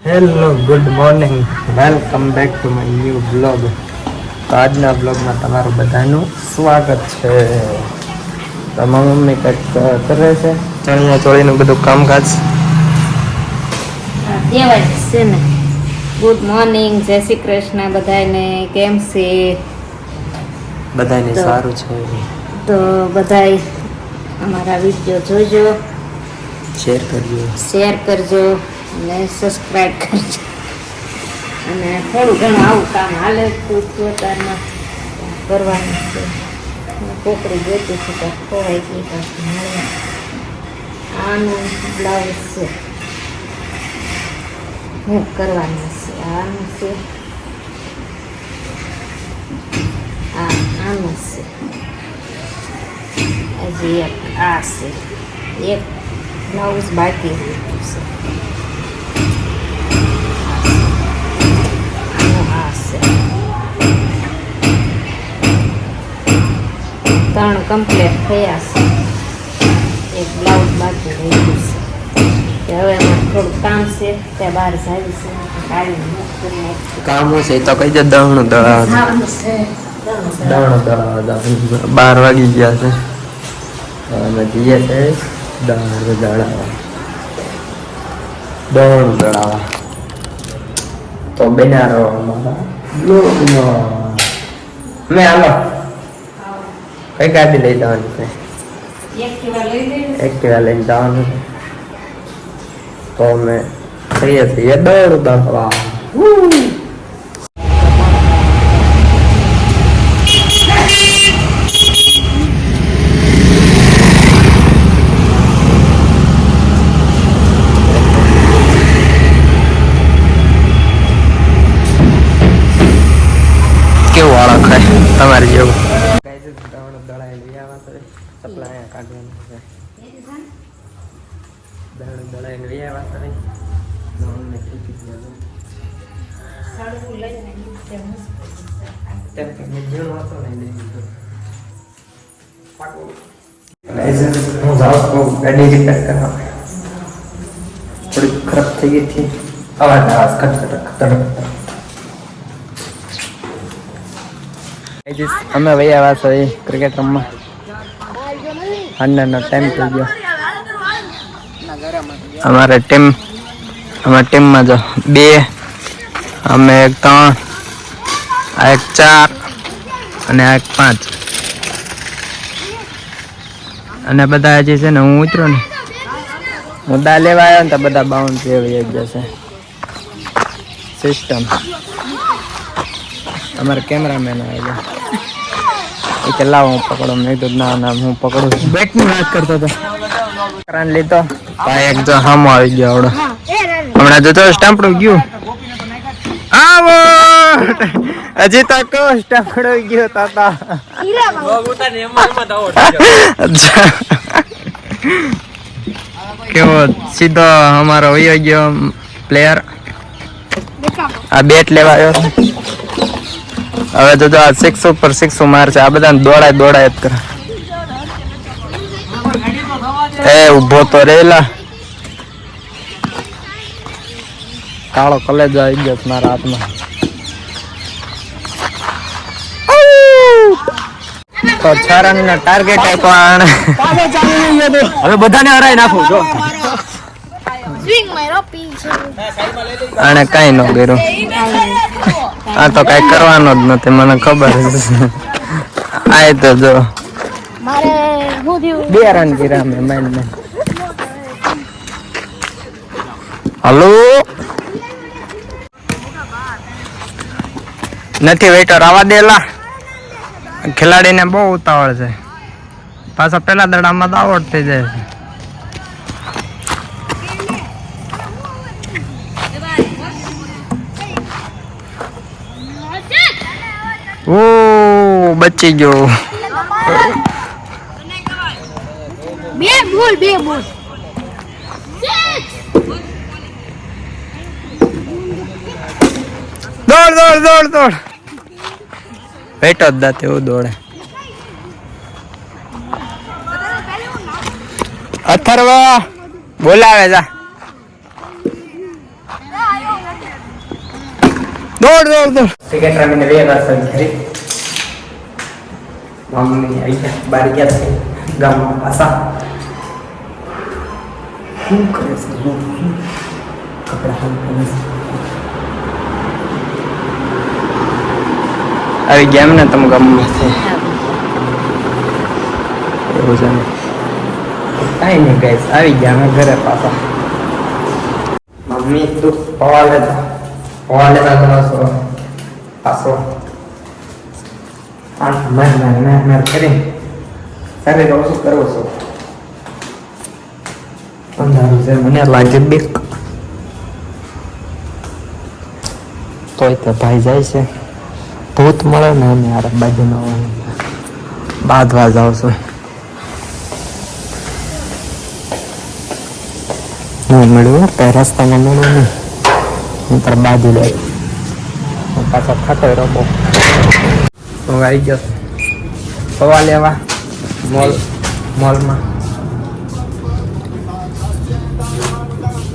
Hello good morning welcome back to my new blog. તો આજના બ્લોગમાં તમારું બધાનું સ્વાગત છે. તો મારી મમ્મી કંઈક કરે છે, ચણિયા ચોળીનું બધું કામકાજ. દેવાય છે ને. ગુડ મોર્નિંગ, જય શ્રી કૃષ્ણ બધાને. કેમ છે? બધાને સારું છે. તો બધાય અમારા વિડીયો જોજો, શેર કરજો અને સબસ્ક્રાઈબ કરજો. અને થોડું ઘણું આવું કામ હાલે તો પોતાના કરવાનું છે. કોકડી જોતી છે તો ખોવાઈ ગઈ પાછી. આનું બ્લાઉઝ છે, હું કરવાનું છે. આનું છે, આનું છે, હજી એક આ છે, એક બ્લાઉઝ બાકી છે. આનું આ છે, 3 કમ્પ્લીટ થયા છે. એક બ્લાઉઝ બાકી રહી ગયું છે. હવે એમાં થોડું કામ છે, ત્યાં બહાર જાય છે. કામ છે તો કઈ જાય. દહણું દળાવ 12 વાગી ગયા છે. અમે જઈએ છે દહણું દળાવા. તો બેનારો અમારા બ્લોગમાં મેં હાલો કઈ ગાડી લઈ જવાની છે? એક્ટિવા લઈને જવાનું છે. તો અમે થઈએ છીએ દોડ દળવા. કેવું વાળા ખાય તમારે જેવું? દળાઈ લઈ આવવા તો સપ્લાય અહીંયા કાઢવાનું છે. દળાઈ લઈ આવ્યા તો હું જાઉં ગાડી રિપેર કરવા. થોડી ખરાબ થઈ ગઈ હતી. અવાજ અમે વહી આવ્યા છીએ ક્રિકેટ રમવા. હાંડનો ટાઈમ થઈ ગયો. અમારે ટીમમાં જો 2, અમે 3, આ 4 અને આ 5. અને બધા હજી છે ને, હું ઉતરો ને મુદ્દા લેવા આવ્યો ને તો બધા બાઉન્ડ્રી આવી જશે. સિસ્ટમ અમારે કેમેરામેન આવેલા એ કે લાવો હું પકડો. મેં કીધું ના હું પકડું છું. બેટની વાત કરતો હતો લીધો. એક જો હામો આવી ગયો આવડો. હમણાં જોતો સ્ટામ્પડું ગયું. આવો હજી તક સ્ટામ્પડો ગયો તાતા. કેવો સીધો અમારો વયો ગયો પ્લેયર. આ બેટ લેવા આવ્યો. હવે તો આ 6 ઉપર 6 મારશે. આ બધા દોડાય જ કરે. એ ઉભો તો રેલા. કાળો કલેજો આવી ગયો મારા હાથમાં. તો 6 રનનો ટાર્ગેટ આપ્યો. હવે બધાને હરાઈ નાખું જો. આને કઈ ન કર્યું. આ તો કઈ કરવાનો જ નથી, મને ખબર છે. આ તો જો 2 રન કર્યા અમે માઇન્ડ. હલો નથી વેટર આવવા દેલા. ખેલાડીને બહુ ઉતાવળ છે. પાછા પેલા દડામાં તો આઉટ થઈ જાય છે. ઓ બચી ગયો. 2 બોલ દોડ વેટો જ દાતે એવું દોડે. અથર્વ બોલાવે જા. દોડ દોડ દોડ ટિકિટ રમીને બે વાર ઘરે મમ્મી આવી ગયા બહાર ગયા છે ગામમાં પાછા શું કરે છે કપડા હાલ કરે છે આવી ગયા એમ ને તમે ગામમાં છે એવું છે કાંઈ નહીં ગાઈસ આવી ગયા અમે ઘરે પાછા મમ્મી તું પવા લેતા કરો પાછો મેર કરી શરીર ઓછું કરવો છો અંધારું છે મને લાગે બીક તોય તો ભાઈ જાય છે ભૂત મળે ને અમે યાર બાજુનો બાંધવા જાઉં છું નહીં મળ્યું કઈ રસ્તામાં મળ્યું નહીં હું તાર બાજુ લે પાછો ખાતો રબો હું આવી ગયો પવા લેવા મોલમાં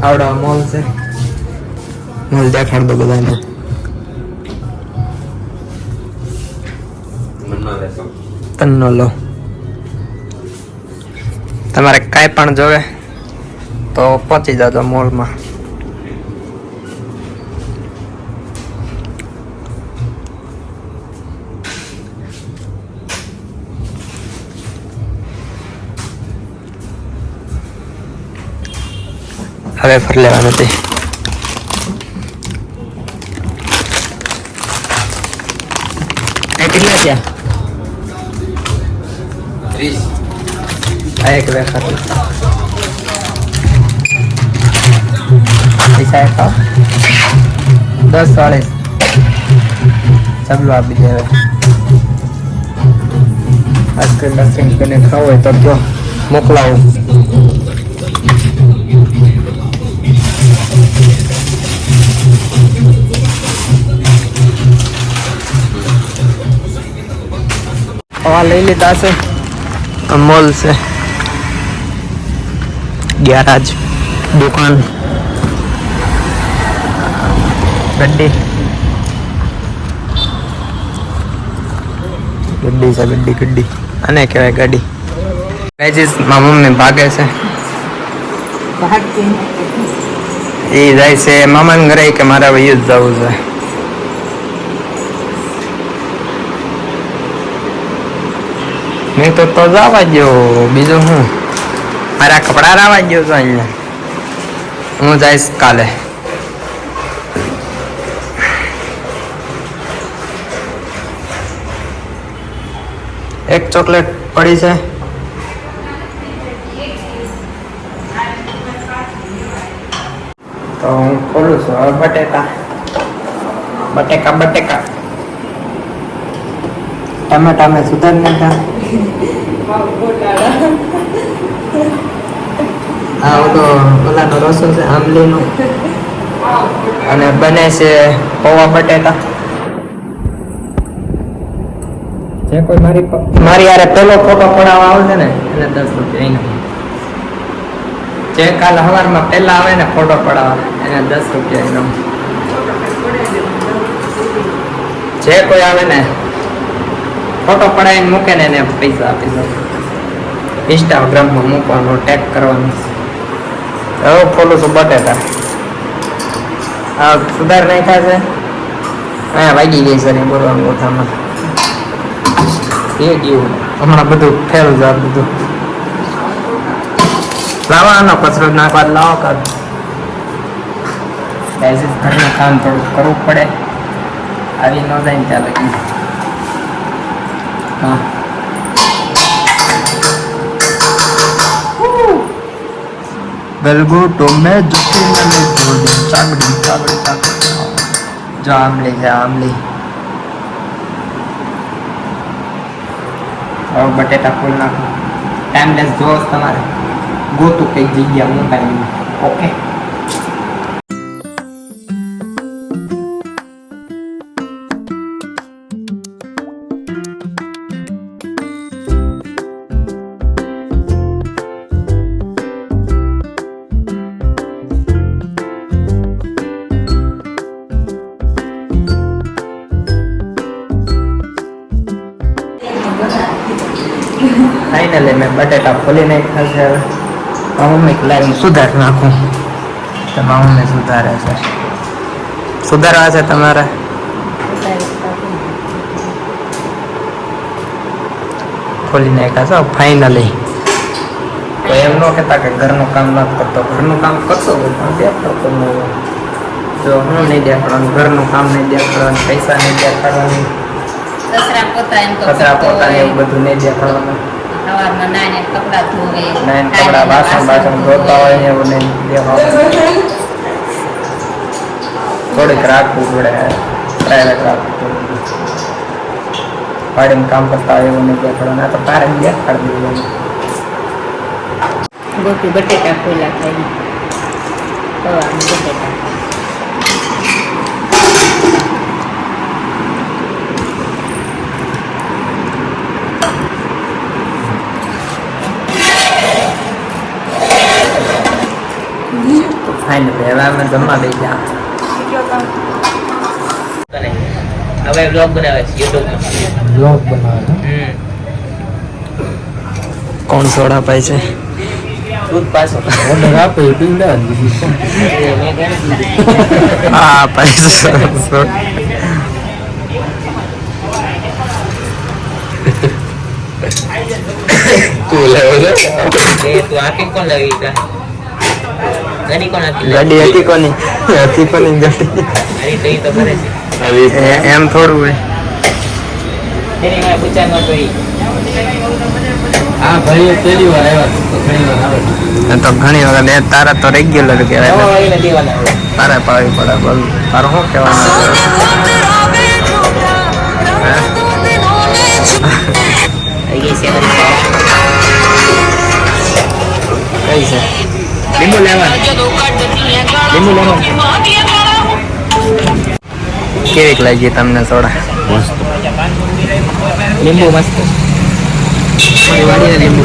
આવડા મોલ છે મોલ દેખાડ દો બધાને તન્નો લો તમારે કાંઈ પણ જોવે તો પહોંચી જાજો મોલમાં હવે ફર લેવા નથી કેટલા થયા 30 આ એક વેફર પૈસા એક 10 ચબલો આપી દે હવે આઈસ્ક્રીમ કરીને ખાવું હોય તો કયો મોકલાવું પવા લઈ લીધા છે મોલ છે ગેરાજ દુકાન ગड्डी છે ગड्डी આને કહેવાય ગાડી ગાઈસ મારા મમ્મી ભાગે છે એ જાય છે મામાને ઘરે કે મારે હવે યુદ્ધ જવું છે મેં તો જવા દો બીજું હું મારા કપડા રાવા દો તો અહીંયા હું જઈશ કાલે એક ચોકલેટ પડી છે તો હું ખોલું છું હવે બટેકા ટમેટા મેં સુધારી નાખ્યા આ ઓલાનો રસો છે આંબલીનો અને બને છે પૌવા બટેટા જે કોઈ મારી યારે પેલો ફોટો પડાવવા આવશે ને એને 10 રૂપિયા એનો જે કાલ સવારમાં પહેલા આવે ને ફોટો પડાવવા એને 10 રૂપિયા એનો જે કોઈ આવે ને ફોટો પડાવીને મૂકે ને એને પૈસા આપી દો ઇન્સ્ટાગ્રામમાં મૂકવાનો ટેગ કરવાનો હવે ખોલું છું બટેટા આ સુધાર નાખ્યા છે અહીંયા વાગી ગઈ છે ને બોલવાનું ઓથામાં એ ગયું હમણાં બધું ફેલ જાય બધું લાવવાનો કચરો નાખવા લાવો કર ઘરનું કામ થોડું કરવું પડે આવી ન જાય ને ત્યાં લગી હા ગલગો ટોમે જુકી મને થોડી ચાગડી જો આમલી હવે બટેટા ફૂલ નાખો ટાઈમલેસ જોશ તમારે ગોતું કઈ જગ્યા મૂકાય ઓકે મેં બટેટા ખોલી નાખ્યા છે હવે મમ્મી લાઈન સુધાર નાખું તમારા મમ્મી સુધારે છે સુધારવા છે તમારે ખોલી નાખ્યા છો ફાઇનલી તો એમ ન કહેતા કે ઘરનું કામ નથી કરતો ઘરનું કામ કરતો હોય પણ દેખાડતો ન હોય જો હું નહીં દેખાડવાનું ઘરનું કામ નહીં દેખાડવાનું પૈસા નહીં દેખાડવાનું સસરા પોતા એમ તો કચરા પોતા એવું બધું નહીં દેખાડવાનું સવારમાં નાઈને કપડાં ધોવે નાઈન કપડા વાસણ ધોતા હોય એવું નહીં દેખાડવાનું થોડીક રાખવું પડે પ્રાઇવેટ રાખવું પડે વાડીમાં કામ કરતા હોય એવું નહીં દેખાડવાનું આ તો તારે દેખાડી દેવું ગોપી બટેટા ખોલા ખાઈ સવારમાં બટેટા ફાઇનલી હવે અમે જમવા બેસી ગયા હવે બ્લોગ બનાવે છે યુટ્યુબમાં બ્લોગ બનાવે કોણ સોડા પાય છે દૂધ પાછો ઓર્ડર આપે પીવડા હા પૈસા તું લેવો છે તું આખી કોણ લાવી તા ગાડી કોણ આપી ગાડી હતી કોની ગાડી અરે તો ઈ તો કરે છે એમ થોડું હોય તેની મને પૂછાનો તો ઈ હા ભાઈ પહેલી વાર આવ્યા તો ઘણી વખત એ તારા તો રેગ્યુલર કહેવાય નવા વાળીને દેવાના હોય તારે પાવી પડે બોલ તારું શું કહેવાનું આવી ગઈ છે કઈ છે લીંબુ લેવાનું લીંબુ લેવાનું કેવીક લાગી તમને સોડા લીંબુ મસ્ત વાડીના લીંબુ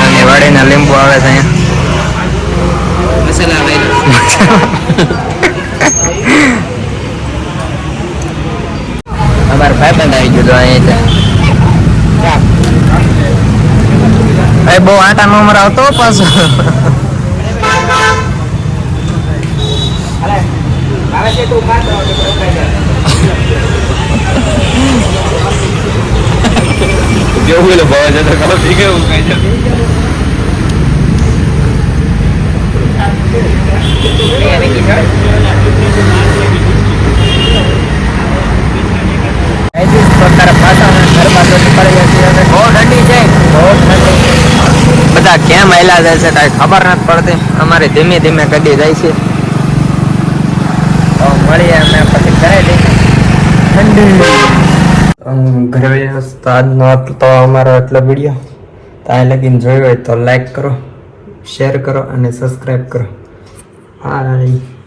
અને વાડીના લીંબુ આવે છે મસાલા આવે અમારા ભાઈ બંધ આવી ગયો અહીં ભાઈ બહુ આટા નો મરાવતો પાછો જેવું એટલે ભાવ જતો ખબર થઈ ગયું કઈ છે બધા કેમ આયલા જાય છે કઈ ખબર નથી પડતી અમારે ધીમે ધીમે કદી જાય છે તો મળીએ અમે પછી કરાવી દઈએ ઠંડી ઘરે આજનો તો અમારો એટલો વિડીયો ત્યાં લગીને જોયો હોય તો લાઈક કરો શેર કરો અને સબસ્ક્રાઈબ કરો હાય